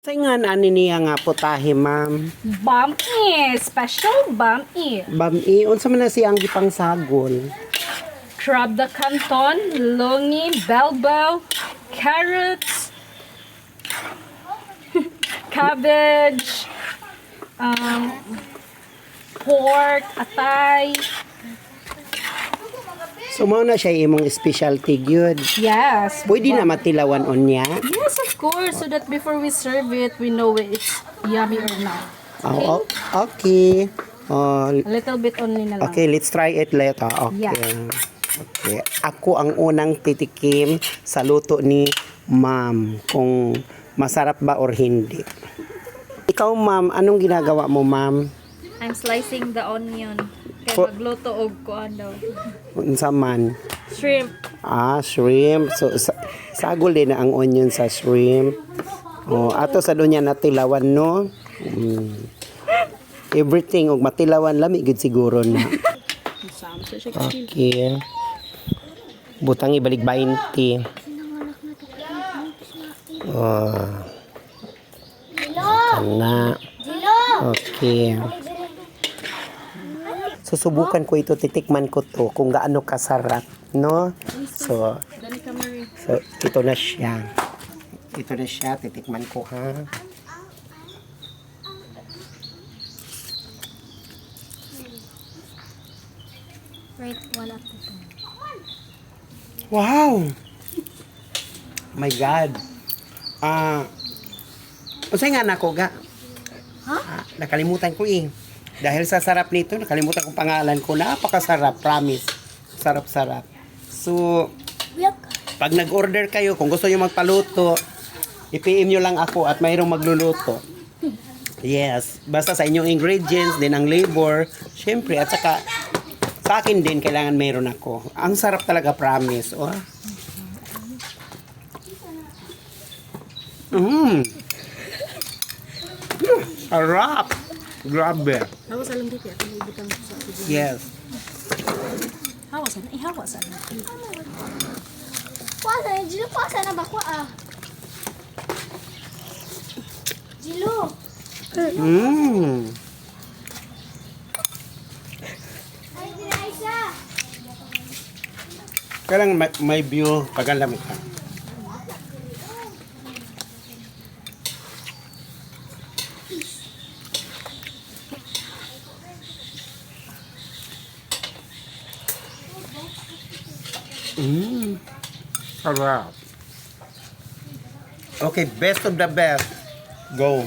Say nga ani niya nga putahe, ma'am. Bami, special bami. Bami, unsa man na siyang gipang sagol? Crab de canton, lungi, belbel, carrots, cabbage, pork, atay. So mao na siya imong specialty gyud. Yes. Pwede na matilawan unya. Yes, of course. So that before we serve it, we know it's yummy or not. Oh, okay. Oh, A little bit only na lang. okay, let's try it later. Okay. Yeah. Okay. Ako ang unang titikim sa luto ni ma'am kung masarap ba or hindi. Ikaw, ma'am, anong ginagawa mo, ma'am? I'm slicing the onion. Kaya For- magluto og kuan daw. Unsa man? Shrimp. Shrimp. So, sagol din na ang onion sa shrimp. Oh, ato sa dunya natilawan, no? Everything og matilawan lami gud siguro na. Okay. Butang ibalik 20. Oh. Kana. Okay. Susubukan ko ito, titikman ko to kung gaano kasarap, no? So ito na siya. Ito na siya, titikman ko, ha? Right, wala po. Wow! My God. Unsay nga nako ga? Nakalimutan ko eh. Dahil sa sarap nito, nakalimutan ko pangalan ko. Napakasarap, promise. Sarap-sarap. So, pag nag-order kayo, kung gusto nyo magpaluto, i-PM nyo lang ako at mayroong magluluto. Yes. Basta sa inyong ingredients, din ang labor, syempre, at saka sa akin din, kailangan mayroon ako. Ang sarap talaga, promise. Oh. Sarap. Grabe. Hawas alam dito, at ibutang sa Yes. hawasan, ihawasan. Pasa, Jilo, pasa na ba ko Jilo. Mmm. Ay, Raisa. Kailang may view pag alam ka. Sarap. Okay, best of the best. Go.